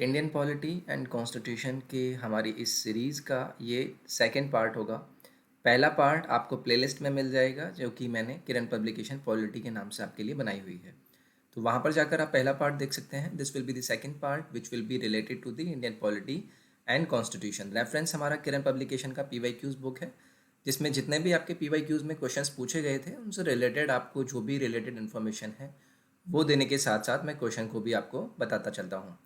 Indian polity and constitution के हमारी इस सीरीज़ का ये सेकंड पार्ट होगा। पहला पार्ट आपको प्लेलिस्ट में मिल जाएगा जो कि मैंने किरण पब्लिकेशन पॉलिटी के नाम से आपके लिए बनाई हुई है। तो वहाँ पर जाकर आप पहला पार्ट देख सकते हैं। This will be the second part which will be related to the Indian polity and constitution. Reference हमारा किरण पब्लिकेशन का PYQs बुक है, जिसमें जितने भी आपके PYQs में क्वेश्चंस पूछे गए थे उनसे रिलेटेड आपको जो भी रिलेटेड इन्फॉर्मेशन है वो देने के साथ साथ मैं क्वेश्चन को भी आपको बताता चलता हूँ।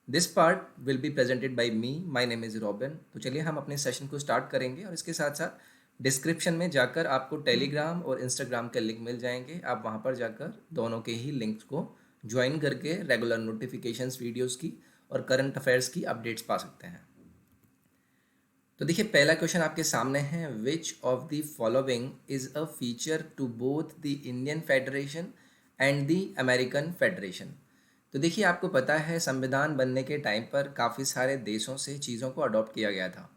This part will be presented by me, my name is robin. तो चलिए हम अपने सेशन को स्टार्ट करेंगे और इसके साथ साथ डिस्क्रिप्शन में जाकर आपको टेलीग्राम और इंस्टाग्राम के लिंक मिल जाएंगे। आप वहाँ पर जाकर दोनों के ही लिंक्स को ज्वाइन करके रेगुलर नोटिफिकेशंस वीडियोस की और करंट अफेयर्स की अपडेट्स पा सकते हैं। तो देखिए पहला क्वेश्चन आपके सामने है, which of the following is a feature to both the Indian federation and the American federation. तो देखिए आपको पता है संविधान बनने के टाइम पर काफ़ी सारे देशों से चीज़ों को अडॉप्ट किया गया था।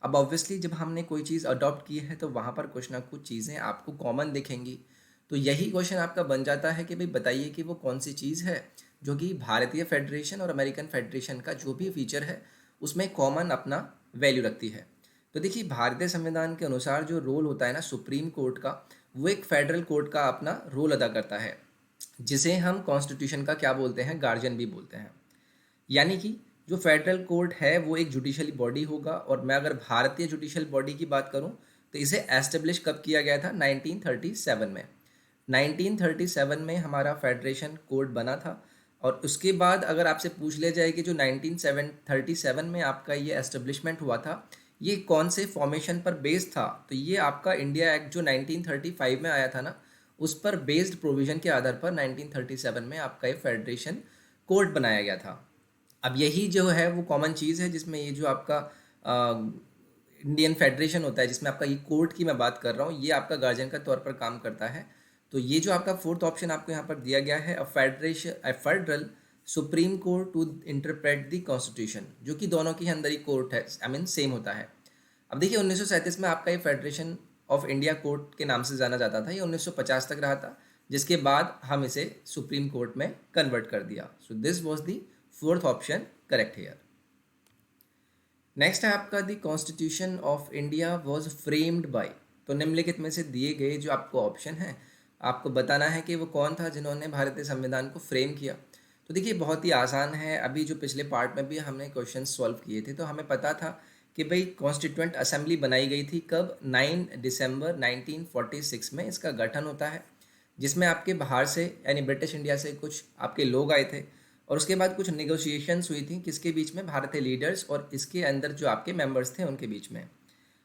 अब ऑब्वियसली जब हमने कोई चीज़ अडॉप्ट की है तो वहाँ पर कुछ ना कुछ चीज़ें आपको कॉमन दिखेंगी। तो यही क्वेश्चन आपका बन जाता है कि भाई बताइए कि वो कौन सी चीज़ है जो कि भारतीय फेडरेशन और अमेरिकन फेडरेशन का जो भी फीचर है उसमें कॉमन अपना वैल्यू रखती है। तो देखिए भारतीय संविधान के अनुसार जो रोल होता है ना सुप्रीम कोर्ट का, वो एक फेडरल कोर्ट का अपना रोल अदा करता है, जिसे हम कॉन्स्टिट्यूशन का क्या बोलते हैं, गार्जियन भी बोलते हैं। यानी कि जो फेडरल कोर्ट है वो एक जुडिशियल बॉडी होगा। और मैं अगर भारतीय जुडिशियल बॉडी की बात करूं तो इसे एस्टेब्लिश कब किया गया था, 1937 में। 1937 में हमारा फेडरेशन कोड बना था। और उसके बाद अगर आपसे पूछ लिया जाए कि जो 1937 में आपका ये एस्टेब्लिशमेंट हुआ था ये कौन से फॉर्मेशन पर बेस्ड था, तो ये आपका इंडिया एक्ट जो 1935 में आया था ना, उस पर बेस्ड प्रोविजन के आधार पर 1937 में आपका ये फेडरेशन कोड बनाया गया था। अब यही जो है वो कॉमन चीज़ है जिसमें ये जो आपका इंडियन फेडरेशन होता है, जिसमें आपका ये कोर्ट की मैं बात कर रहा हूँ, ये आपका गार्जियन का तौर पर काम करता है। तो ये जो आपका फोर्थ ऑप्शन आपको यहाँ पर दिया गया है, a federal supreme court to interpret the constitution, जो कि दोनों के अंदर ही कोर्ट है, आई मीन सेम होता है। अब देखिए 1937 में आपका ये फेडरेशन ऑफ इंडिया कोर्ट के नाम से जाना जाता था, ये 1950 तक रहा था, जिसके बाद हम इसे सुप्रीम कोर्ट में कन्वर्ट कर दिया। सो this was the fourth option correct here. Next है आपका the constitution of India was framed bye. तो निम्नलिखित में से दिए गए जो आपको ऑप्शन है आपको बताना है कि वो कौन था जिन्होंने भारतीय संविधान को फ्रेम किया। तो देखिए बहुत ही आसान है। अभी जो पिछले पार्ट में भी हमने क्वेश्चन सॉल्व किए थे तो हमें पता था कि भाई कॉन्स्टिट्यूएंट असेंबली बनाई गई थी कब, 9 दिसंबर 1946 में इसका गठन होता है, जिसमें आपके बाहर से यानी ब्रिटिश इंडिया से कुछ आपके लोग आए थे। और उसके बाद कुछ नेगोशिएशंस हुई थी किसके बीच में, भारतीय लीडर्स और इसके अंदर जो आपके मेंबर्स थे उनके बीच में।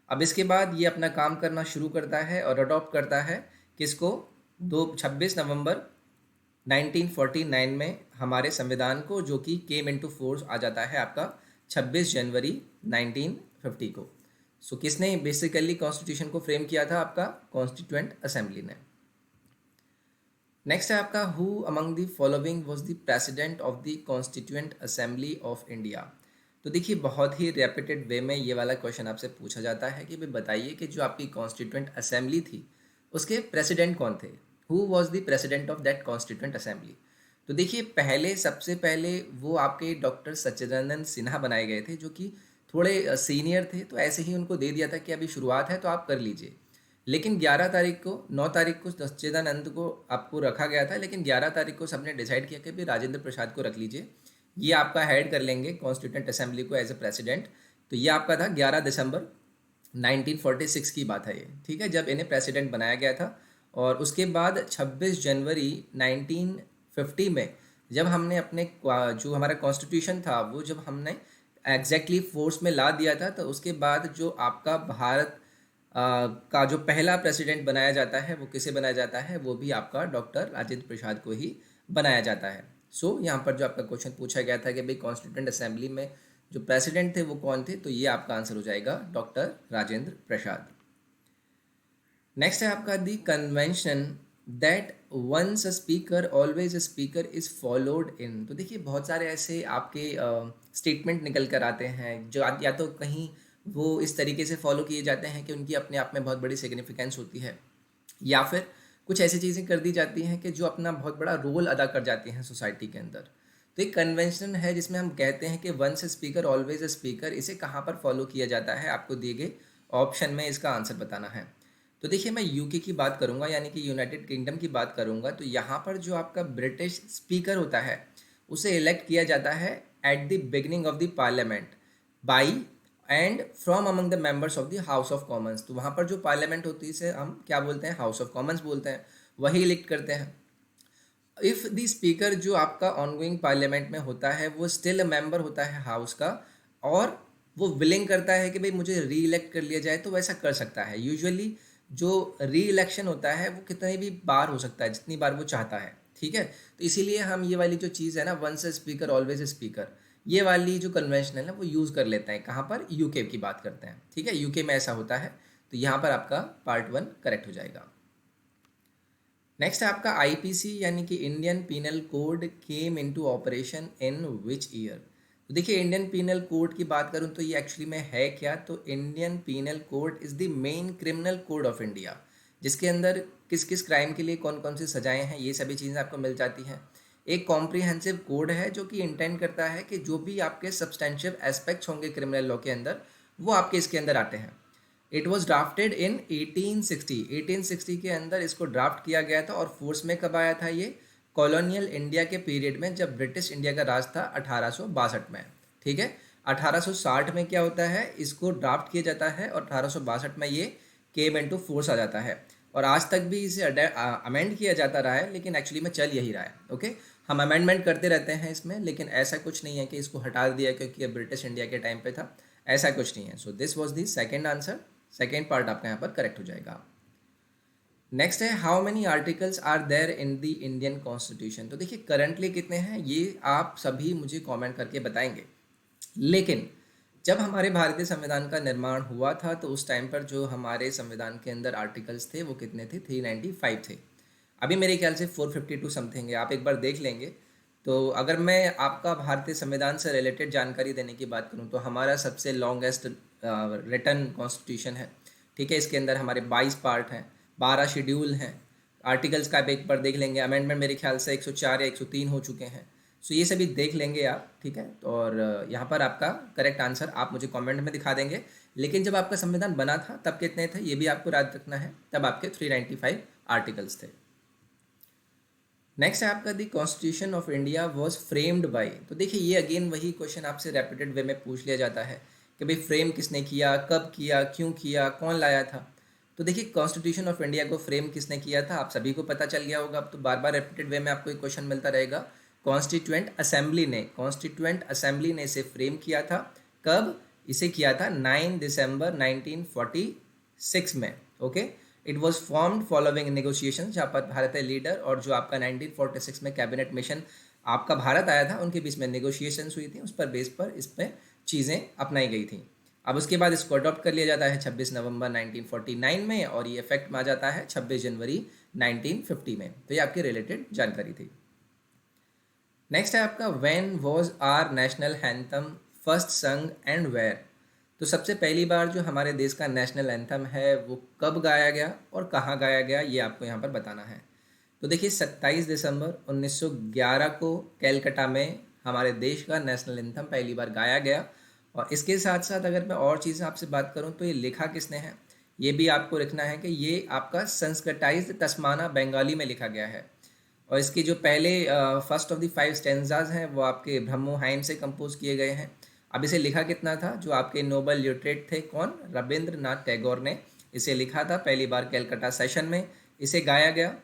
अब इसके बाद ये अपना काम करना शुरू करता है और अडॉप्ट करता है किसको, 26 नवंबर 1949 में हमारे संविधान को, जो कि केम इनटू फोर्स आ जाता है आपका 26 जनवरी 1950 को। सो किसने बेसिकली कॉन्स्टिट्यूशन को फ्रेम किया था, आपका कॉन्स्टिट्यूएंट असेंबली ने। नेक्स्ट है आपका, who among the following was the president of the constituent assembly of India. तो देखिए बहुत ही रैपिटेड वे में ये वाला क्वेश्चन आपसे पूछा जाता है कि भाई बताइए कि जो आपकी कॉन्स्टिट्यूएंट असेंबली थी उसके प्रेसिडेंट कौन थे, who was the president of that constituent assembly. तो देखिए पहले सबसे पहले वो आपके डॉक्टर सच्चिदानंद सिन्हा बनाए गए थे, जो कि थोड़े सीनियर थे, तो ऐसे ही उनको दे दिया था कि अभी शुरुआत है तो आप कर लीजिए। लेकिन 11 तारीख को 9 तारीख को सच्चिदानंद को आपको रखा गया था, लेकिन 11 तारीख को सबने डिसाइड किया कि भाई राजेंद्र प्रसाद को रख लीजिए, ये आपका हेड कर लेंगे कॉन्स्टिट्यूएंट असेंबली को एज ए प्रेसिडेंट। तो ये आपका था 11 दिसंबर 1946 की बात है ये, ठीक है, जब इन्हें प्रेसिडेंट बनाया गया था। और उसके बाद 26 जनवरी 1950 में जब हमने अपने जो हमारा कॉन्स्टिट्यूशन था वो जब हमने एग्जैक्टली फोर्स में ला दिया था, तो उसके बाद जो आपका भारत का जो पहला प्रेसिडेंट बनाया जाता है वो किसे बनाया जाता है, वो भी आपका डॉक्टर राजेंद्र प्रसाद को ही बनाया जाता है। सो यहाँ पर जो आपका क्वेश्चन पूछा गया था कि भाई कॉन्स्टिट्यूएंट असेंबली में जो प्रेसिडेंट थे वो कौन थे, तो ये आपका आंसर हो जाएगा डॉक्टर राजेंद्र प्रसाद। नेक्स्ट है आपका the convention that once a speaker always a speaker is followed in. तो देखिए बहुत सारे ऐसे आपके स्टेटमेंट निकल कर आते हैं जो या तो कहीं वो इस तरीके से फॉलो किए जाते हैं कि उनकी अपने आप में बहुत बड़ी सिग्निफिकेंस होती है, या फिर कुछ ऐसी चीज़ें कर दी जाती हैं कि जो अपना बहुत बड़ा रोल अदा कर जाती हैं सोसाइटी के अंदर। तो एक कन्वेंशन है जिसमें हम कहते हैं कि once a speaker always a speaker, इसे कहाँ पर फॉलो किया जाता है, आपको दिए गए ऑप्शन में इसका आंसर बताना है। तो देखिए मैं यूके की बात करूंगा, यानी कि यूनाइटेड किंगडम की बात करूंगा, तो यहाँ पर जो आपका ब्रिटिश स्पीकर होता है उसे इलेक्ट किया जाता है at the beginning of the parliament by and from among the members of the house of Commons. तो वहाँ पर जो पार्लियामेंट होती है इसे हम क्या बोलते हैं, हाउस ऑफ कॉमन्स बोलते हैं, वही इलेक्ट करते हैं। इफ़ द स्पीकर जो आपका ऑनगोइंग पार्लियामेंट में होता है वो स्टिल अ मेंबर होता है हाउस का, और वो विलिंग करता है कि भाई मुझे री इलेक्ट कर लिया जाए, तो वैसा कर सकता है। यूजुअली जो री इलेक्शन होता है वो कितने भी बार हो सकता है, जितनी बार वो चाहता है, ठीक है। तो इसीलिए हम ये वाली जो चीज़ है ना, once a speaker always a speaker, ये वाली जो कन्वेंशन है ना वो यूज़ कर लेते हैं। कहाँ पर, यूके की बात करते हैं, ठीक है, यूके में ऐसा होता है। तो यहाँ पर आपका पार्ट 1 करेक्ट हो जाएगा। नेक्स्ट है आपका आईपीसी यानी कि Indian penal code came into operation in which year. तो देखिए इंडियन पीनल कोड की बात करूं तो ये एक्चुअली में है क्या, तो Indian penal code is the main criminal code of India, जिसके अंदर किस किस क्राइम के लिए कौन कौन सी सजाएं हैं ये सभी चीज़ें आपको मिल जाती हैं। एक कॉम्प्रिहेंसिव कोड है जो कि इंटेंड करता है कि जो भी आपके सब्सटेंशियल एस्पेक्ट्स होंगे क्रिमिनल लॉ के अंदर वो आपके इसके अंदर आते हैं। इट वॉज ड्राफ्टेड इन 1860, 1860 के अंदर इसको ड्राफ्ट किया गया था। और फोर्स में कब आया था ये, कॉलोनियल इंडिया के पीरियड में, जब ब्रिटिश इंडिया का राज था 1862 में, ठीक है। 1860 में क्या होता है, इसको ड्राफ्ट किया जाता है और 1862 में ये केम इनटू फोर्स आ जाता है। और आज तक भी इसे अमेंड किया जाता रहा है, लेकिन एक्चुअली में चल यही रहा है, ओके। हम अमेंडमेंट करते रहते हैं इसमें, लेकिन ऐसा कुछ नहीं है कि इसको हटा दिया क्योंकि ये ब्रिटिश इंडिया के टाइम पे था, ऐसा कुछ नहीं है। So this was the second answer, second part आपका यहाँ पर करेक्ट हो जाएगा। नेक्स्ट है how many articles are there in the Indian constitution. तो देखिए करंटली कितने हैं ये आप सभी मुझे कमेंट करके बताएंगे, लेकिन जब हमारे भारतीय संविधान का निर्माण हुआ था तो उस टाइम पर जो हमारे संविधान के अंदर आर्टिकल्स थे वो कितने थे, 395 थे। अभी मेरे ख्याल से 452 समथिंग है, आप एक बार देख लेंगे। तो अगर मैं आपका भारतीय संविधान से रिलेटेड जानकारी देने की बात करूं तो हमारा सबसे लॉन्गेस्ट रिटन कॉन्स्टिट्यूशन है, ठीक है। इसके अंदर हमारे 22 पार्ट हैं, 12 शेड्यूल हैं। आर्टिकल्स का आप एक बार देख लेंगे, अमेंडमेंट मेरे ख्याल से 104 या 103 हो चुके हैं। सो ये सभी देख लेंगे आप, ठीक है। तो और यहाँ पर आपका करेक्ट आंसर आप मुझे कमेंट में दिखा देंगे। लेकिन जब आपका संविधान बना था तब कितने थे ये भी आपको याद रखना है, तब आपके 395 आर्टिकल्स थे। नेक्स्ट है आपका दी constitution of India was framed by. तो देखिए ये अगेन वही क्वेश्चन आपसे रेपिटेड वे में पूछ लिया जाता है कि भाई फ्रेम किसने किया, कब किया, क्यों किया, कौन लाया था। तो देखिए कॉन्स्टिट्यूशन ऑफ इंडिया को फ्रेम किसने किया था आप सभी को पता चल गया होगा, अब तो बार बार रेपिटेड वे में आपको एक क्वेश्चन मिलता रहेगा। कॉन्स्टिट्यूएंट असेंबली ने, कॉन्स्टिट्यूएंट असेंबली ने इसे फ्रेम किया था। कब इसे किया था, 9 दिसंबर 1946 में, okay. It was formed following negotiation, जहाँ पर भारत है लीडर और जो आपका 1946 में कैबिनेट मिशन आपका भारत आया था उनके बीच में नेगोशिएशंस हुई थी, उस पर बेस पर इसमें चीज़ें अपनाई गई थी। अब उसके बाद इसको अडॉप्ट कर लिया जाता है 26 नवंबर 1949 में और ये इफेक्ट में आ जाता है 26 जनवरी 1950 में। तो ये आपकी रिलेटेड जानकारी थी। नेक्स्ट है आपका when was our national anthem first sung and where. तो सबसे पहली बार जो हमारे देश का नेशनल एंथम है वो कब गाया गया और कहाँ गाया गया ये आपको यहाँ पर बताना है। तो देखिए 27 दिसंबर 1911 को कैलकाटा में हमारे देश का नेशनल एंथम पहली बार गाया गया। और इसके साथ साथ अगर मैं और चीज़ें आपसे बात करूँ तो ये लिखा किसने है ये भी आपको लिखना है कि ये आपका संस्कृताइज्ड तस्माना बंगाली में लिखा गया है। और इसके जो पहले फर्स्ट ऑफ द 5 स्टेंजाज हैं वो आपके ब्रह्मो हाइम से कंपोज किए गए हैं। अब इसे लिखा कितना था, जो आपके नोबेल लिटरेट थे कौन, रविंद्रनाथ टैगोर ने इसे लिखा था पहली बार कैलकाटा सेशन में। इसे गाया गया,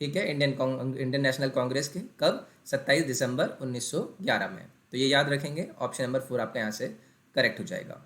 ठीक है, इंडियन नेशनल कांग्रेस के कब, 27 दिसंबर 1911 में। तो ये याद रखेंगे, ऑप्शन नंबर 4 आपका यहाँ से करेक्ट हो जाएगा।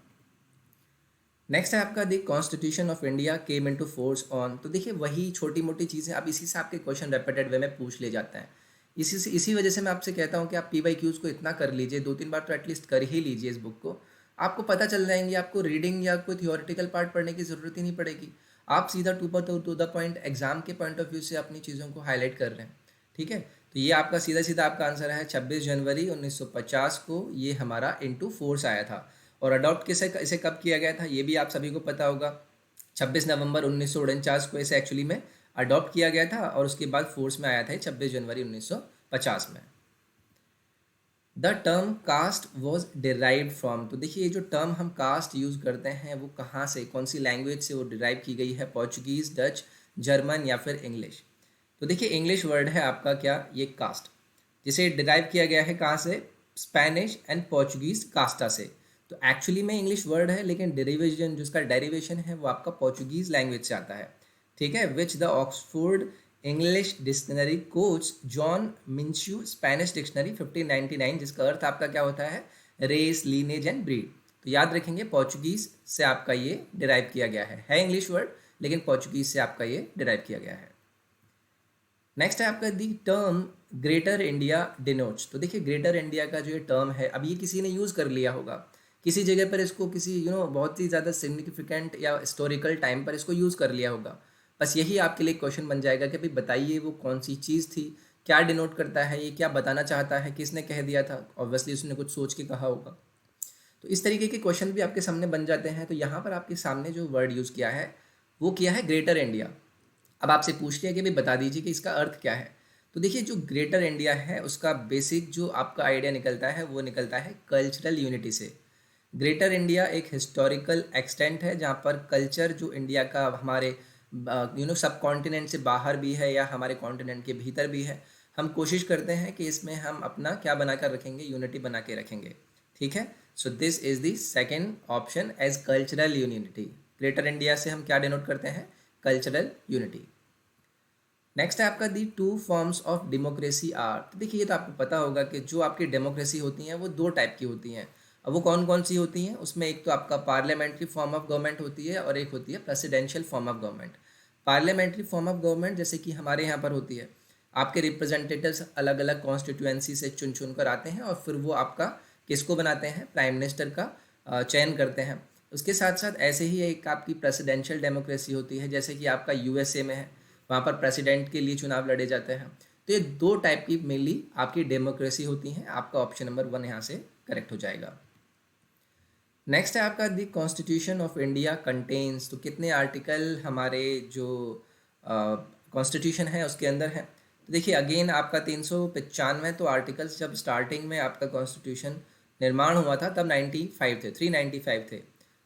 नेक्स्ट है आपका दी constitution of India came into force on. तो देखिए वही छोटी मोटी चीज़ें, अब इसी से आपके क्वेश्चन रेपिटेड वे में पूछ ले जाते हैं। इसी वजह से मैं आपसे कहता हूँ कि आप PYQs को इतना कर लीजिए, 2-3 बार तो एटलीस्ट कर ही लीजिए इस बुक को, आपको पता चल जाएंगे। आपको रीडिंग या कोई थियोरेटिकल पार्ट पढ़ने की ज़रूरत ही नहीं पड़ेगी। आप सीधा टू द पॉइंट एग्जाम के पॉइंट ऑफ व्यू से अपनी चीज़ों को हाईलाइट कर रहे हैं, ठीक है। तो ये आपका सीधा सीधा आपका आंसर है 26 जनवरी 1950 को ये हमारा इनटू फोर्स आया था। और अडॉप्ट इसे कब किया गया था ये भी आप सभी को पता होगा, 26 नवंबर 1949 को इसे एक्चुअली में अडॉप्ट किया गया था और उसके बाद फोर्स में आया था 26 जनवरी 1950 में। The term caste was derived from, तो देखिए ये जो टर्म हम कास्ट यूज़ करते हैं वो कहाँ से, कौन सी लैंग्वेज से वो डिराइव की गई है, पोर्चुगीज़, डच, जर्मन या फिर इंग्लिश। तो देखिए इंग्लिश वर्ड है आपका क्या, ये कास्ट, जिसे डिराइव किया गया है कहाँ से, स्पेनिश एंड पोर्चुगीज़ कास्टा से। तो एक्चुअली में इंग्लिश वर्ड है लेकिन डेरिवेशन, जिसका डेरिवेशन है वो आपका पोर्चुगीज़ लैंग्वेज से आता है। ठीक है, which the Oxford English dictionary coach John Minsheu Spanish dictionary 1599, जिसका अर्थ आपका क्या होता है, रेस, लीनेज एंड ब्रीड। तो याद रखेंगे पोर्चुगीज़ से आपका ये डिराइव किया गया है इंग्लिश वर्ड, लेकिन पोर्चुगीज़ से आपका ये डिराइव किया गया है। नेक्स्ट है आपका the term greater India denotes, तो देखिए ग्रेटर इंडिया का जो ये टर्म है, अब ये किसी ने यूज़ कर लिया होगा किसी जगह पर, इसको किसी बहुत ही ज़्यादा सिग्निफिकेंट या हिस्टोरिकल टाइम पर इसको यूज़ कर लिया होगा। बस यही आपके लिए क्वेश्चन बन जाएगा कि भाई बताइए वो कौन सी चीज़ थी, क्या डिनोट करता है, ये क्या बताना चाहता है, किसने कह दिया था, ऑब्वियसली उसने कुछ सोच के कहा होगा। तो इस तरीके के क्वेश्चन भी आपके सामने बन जाते हैं। तो यहाँ पर आपके सामने जो वर्ड यूज़ किया है वो किया है ग्रेटर इंडिया। अब आपसे पूछ लिया कि भाई बता दीजिए कि इसका अर्थ क्या है। तो देखिए जो ग्रेटर इंडिया है उसका बेसिक जो आपका आइडिया निकलता है वो निकलता है कल्चरल यूनिटी से। ग्रेटर इंडिया एक हिस्टोरिकल एक्सटेंट है जहाँ पर कल्चर जो इंडिया का हमारे सब कॉन्टिनेंट से बाहर भी है या हमारे कॉन्टिनेंट के भीतर भी है, हम कोशिश करते हैं कि इसमें हम अपना क्या बना कर रखेंगे, यूनिटी बना के रखेंगे। ठीक है, so this is the second option as cultural unity. Greater India से हम क्या डिनोट करते हैं, कल्चरल यूनिटी। नेक्स्ट है आपका the two forms of democracy are, तो देखिए ये तो आपको पता होगा कि जो आपकी डेमोक्रेसी होती हैं वो दो टाइप की होती हैं। अब वो कौन कौन सी होती हैं, उसमें एक तो आपका पार्लियामेंट्री फॉर्म ऑफ गवर्नमेंट होती है और एक होती है presidential form of government. Parliamentary form of government जैसे कि हमारे यहाँ पर होती है, आपके रिप्रेजेंटेटिव्स अलग अलग कॉन्स्टिट्यूएंसी से चुन चुन कर आते हैं और फिर वो आपका किसको बनाते हैं, प्राइम मिनिस्टर का चयन करते हैं। उसके साथ साथ ऐसे ही एक आपकी प्रेसिडेंशियल डेमोक्रेसी होती है, जैसे कि आपका यूएसए में है, वहाँ पर प्रेसिडेंट के लिए चुनाव लड़े जाते हैं। तो ये दो टाइप की मेनली आपकी डेमोक्रेसी होती हैं। आपका ऑप्शन नंबर 1 यहाँ से करेक्ट हो जाएगा। नेक्स्ट है आपका दी कॉन्स्टिट्यूशन ऑफ इंडिया कंटेन्स, तो कितने आर्टिकल हमारे जो कॉन्स्टिट्यूशन है उसके अंदर है। तो देखिए अगेन आपका 395 तो आर्टिकल्स, जब स्टार्टिंग में आपका कॉन्स्टिट्यूशन निर्माण हुआ था तब 95 थे, 395 थे।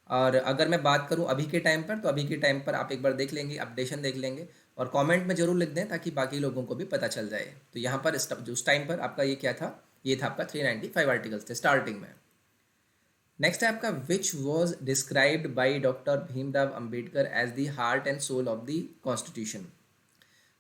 और अगर मैं बात करूं अभी के टाइम पर, तो अभी के टाइम पर आप एक बार देख लेंगे, अपडेशन देख लेंगे और कमेंट में ज़रूर लिख दें ताकि बाकी लोगों को भी पता चल जाए। तो यहाँ पर उस टाइम पर आपका ये क्या था, ये था आपका 395 आर्टिकल्स थे स्टार्टिंग में। नेक्स्ट है आपका which was described by doctor Bhimrao Ambedkar as the heart and soul of the constitution.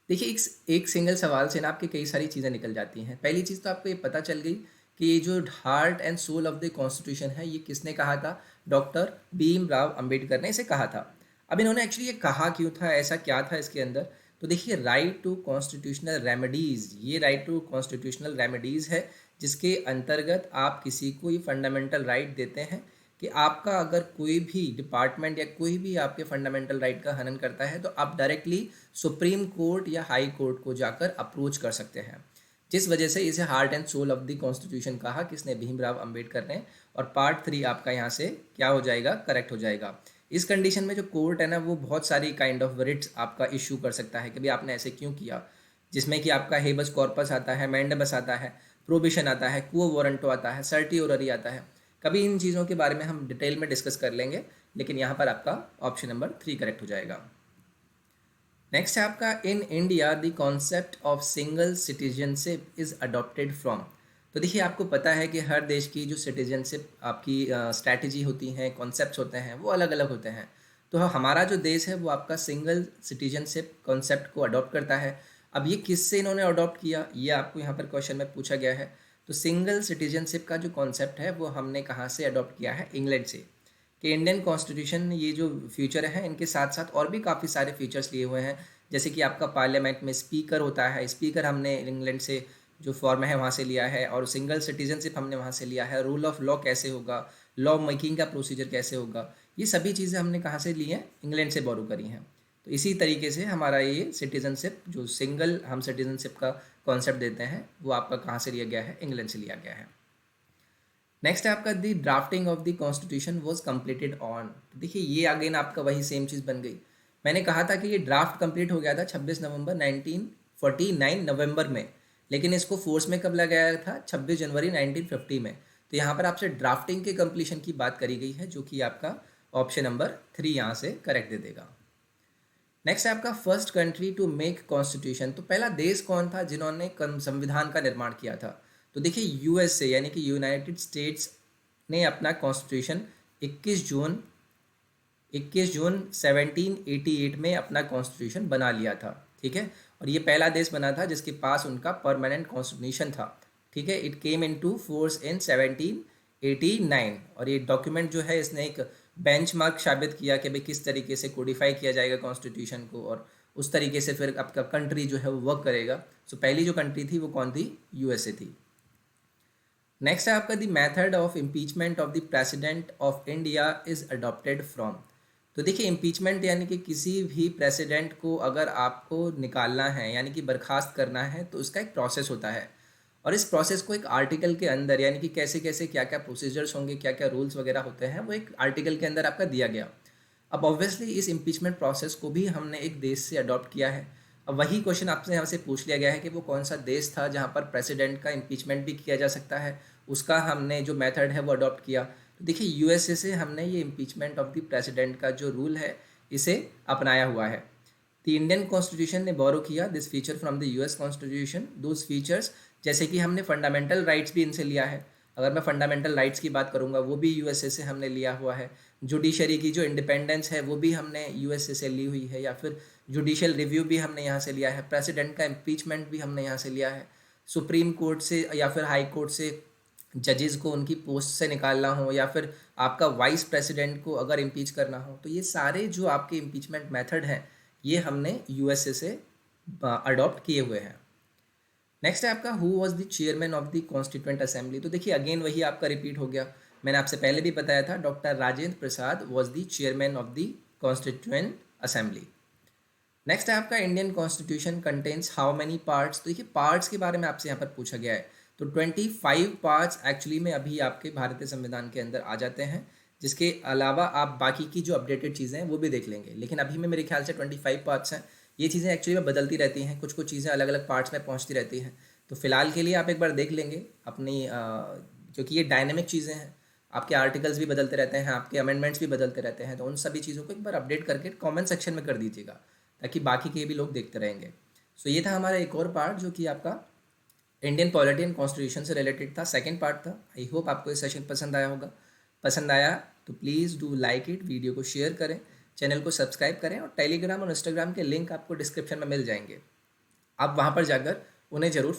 देखिए एक सिंगल सवाल से ना आपकी कई सारी चीज़ें निकल जाती हैं। पहली चीज़ तो आपको ये पता चल गई कि ये जो heart and soul of the constitution है ये किसने कहा था, डॉक्टर भीमराव अम्बेडकर ने इसे कहा था। अब इन्होंने एक्चुअली ये कहा क्यों था, ऐसा क्या था इसके अंदर। तो देखिए राइट टू कॉन्स्टिट्यूशनल रेमेडीज़, ये राइट टू कॉन्स्टिट्यूशनल रेमेडीज़ है जिसके अंतर्गत आप किसी को ये फंडामेंटल राइट देते हैं कि आपका अगर कोई भी डिपार्टमेंट या कोई भी आपके फंडामेंटल राइट का हनन करता है तो आप डायरेक्टली सुप्रीम कोर्ट या हाई कोर्ट को जाकर अप्रोच कर सकते हैं। जिस वजह से इसे heart and soul of the constitution कहा किसने, भीमराव अंबेडकर ने। और पार्ट 3 आपका यहाँ से क्या हो जाएगा, करेक्ट हो जाएगा। इस कंडीशन में जो कोर्ट है ना वो बहुत सारी काइंड ऑफ रिट्स आपका इशू कर सकता है कि भाई आपने ऐसे क्यों किया, जिसमें कि आपका हेबस कॉर्पस आता है, मैंडेबस आता है, प्रोबिशन आता है, क्वो वारंटो आता है, सर्टियोररी आता है। कभी इन चीज़ों के बारे में हम डिटेल में डिस्कस कर लेंगे, लेकिन यहाँ पर आपका ऑप्शन नंबर 3 करेक्ट हो जाएगा। नेक्स्ट है आपका in India the concept of single citizenship is adopted from. तो देखिए आपको पता है कि हर देश की जो सिटीजनशिप आपकी स्ट्रैटेजी होती हैं, कॉन्सेप्ट्स होते हैं, वो अलग अलग होते हैं। तो हमारा जो देश है वो आपका सिंगल सिटीजनशिप कॉन्सेप्ट को अडॉप्ट करता है। अब ये किससे इन्होंने अडॉप्ट किया, ये आपको यहाँ पर क्वेश्चन में पूछा गया है। तो सिंगल सिटीजनशिप का जो कॉन्सेप्ट है वो हमने कहाँ से अडॉप्ट किया है, इंग्लैंड से। कि इंडियन कॉन्स्टिट्यूशन ये जो फ्यूचर है इनके साथ साथ और भी काफ़ी सारे फीचर्स लिए हुए हैं, जैसे कि आपका पार्लियामेंट में स्पीकर होता है, स्पीकर हमने इंग्लैंड से जो फॉर्म है वहाँ से लिया है, और सिंगल सिटीजनशिप हमने वहाँ से लिया है। रूल ऑफ लॉ कैसे होगा, लॉ मेकिंग का प्रोसीजर कैसे होगा, ये सभी चीज़ें हमने कहाँ से ली हैं, इंग्लैंड से बोरो करी हैं। तो इसी तरीके से हमारा ये सिटीजनशिप जो सिंगल हम सिटीजनशिप का कॉन्सेप्ट देते हैं वो आपका कहाँ से लिया गया है, इंग्लैंड से लिया गया है। नेक्स्ट है आपका the drafting of the constitution was completed on. देखिए ये अगेन आपका वही सेम चीज़ बन गई। मैंने कहा था कि ये ड्राफ्ट कंप्लीट हो गया था 26 नवंबर 1949 नवंबर में, लेकिन इसको फोर्स में कब लगाया था? 26 जनवरी 1950 में। तो यहाँ पर आपसे ड्राफ्टिंग के कंप्लीशन की बात करी गई है, जो कि आपका ऑप्शन नंबर 3 यहाँ से करेक्ट दे देगा। नेक्स्ट है आपका first country to make constitution. तो पहला देश कौन था जिन्होंने संविधान का निर्माण किया था? तो देखिए यूएसए यानी कि यूनाइटेड स्टेट्स ने अपना कॉन्स्टिट्यूशन 21 जून 1788 में अपना कॉन्स्टिट्यूशन बना लिया था। ठीक है, और ये पहला देश बना था जिसके पास उनका परमानेंट कॉन्स्टिट्यूशन था। ठीक है, it came into force in 1789। और ये डॉक्यूमेंट जो है इसने एक बेंचमार्क साबित किया कि भाई किस तरीके से कोडिफाई किया जाएगा कॉन्स्टिट्यूशन को, और उस तरीके से फिर आपका कंट्री जो है वो वर्क करेगा। सो पहली जो कंट्री थी वो कौन थी? यूएसए थी। नेक्स्ट है आपका the method of impeachment of the president of India is adopted from. तो देखिए इम्पीचमेंट यानी कि किसी भी प्रेसिडेंट को अगर आपको निकालना है यानी कि बर्खास्त करना है तो उसका एक प्रोसेस होता है, और इस प्रोसेस को एक आर्टिकल के अंदर यानी कि कैसे कैसे क्या क्या प्रोसीजर्स होंगे, क्या क्या रूल्स वगैरह होते हैं, वो एक आर्टिकल के अंदर आपका दिया गया। अब ऑब्वियसली इस इम्पीचमेंट प्रोसेस को भी हमने एक देश से अडॉप्ट किया है। अब वही क्वेश्चन आपसे यहाँ से पूछ लिया गया है कि वो कौन सा देश था जहाँ पर प्रेसिडेंट का इम्पीचमेंट भी किया जा सकता है, उसका हमने जो मेथड है वो अडॉप्ट किया। तो देखिए यूएसए से हमने ये इम्पीचमेंट ऑफ द प्रेसिडेंट का जो रूल है इसे अपनाया हुआ है। द इंडियन कॉन्स्टिट्यूशन ने बोरो किया this feature from the US constitution. Those features जैसे कि हमने फंडामेंटल राइट्स भी इनसे लिया है। अगर मैं फंडामेंटल राइट्स की बात करूंगा वो भी यूएसए से हमने लिया हुआ है। जुडिशरी की जो इंडिपेंडेंस है वो भी हमने यूएसए से ली हुई है, या फिर जुडिशियल रिव्यू भी हमने यहाँ से लिया है। प्रेसिडेंट का इम्पीचमेंट भी हमने यहाँ से लिया है। सुप्रीम कोर्ट से या फिर हाई कोर्ट से जजेस को उनकी पोस्ट से निकालना हो, या फिर आपका वाइस प्रेसिडेंट को अगर इम्पीच करना हो, तो ये सारे जो आपके इम्पीचमेंट मेथड हैं ये हमने यूएसए से अडॉप्ट किए हुए हैं। नेक्स्ट है आपका who was the chairman of the constituent assembly. तो देखिए अगेन वही आपका रिपीट हो गया, मैंने आपसे पहले भी बताया था, doctor Rajendra Prasad was the chairman of the constituent assembly. Next है आपका Indian constitution contains how many parts. तो देखिए पार्ट्स के बारे में आपसे यहाँ पर पूछा गया है। तो 25 पार्ट्स एक्चुअली में अभी आपके भारतीय संविधान के अंदर आ जाते हैं, जिसके अलावा आप बाकी की जो अपडेटेड चीज़ें हैं वो भी देख लेंगे, लेकिन अभी में मेरे ख्याल से 25 पार्ट्स हैं। ये चीज़ें एक्चुअली में बदलती रहती हैं, कुछ कुछ चीज़ें अलग अलग पार्ट्स में पहुँचती रहती हैं। तो फिलहाल के लिए आप एक बार देख लेंगे अपनी क्योंकि ये डायनेमिक चीज़ें हैं, आपके आर्टिकल्स भी बदलते रहते हैं, आपके अमेंडमेंट्स भी बदलते रहते हैं, तो उन सभी चीज़ों को एक बार अपडेट करके कमेंट सेक्शन में कर दीजिएगा, ताकि बाकी के भी लोग देखते रहेंगे। सो ये था हमारा एक और पार्ट जो कि आपका इंडियन पॉलिटी एंड कॉन्स्टिट्यूशन से रिलेटेड था, सेकंड पार्ट था। आई होप आपको ये सेशन पसंद आया होगा। पसंद आया तो please do like it, video को शेयर करें, चैनल को सब्सक्राइब करें, और टेलीग्राम और इंस्टाग्राम के लिंक आपको डिस्क्रिप्शन में मिल जाएंगे, आप वहाँ पर जाकर उन्हें ज़रूर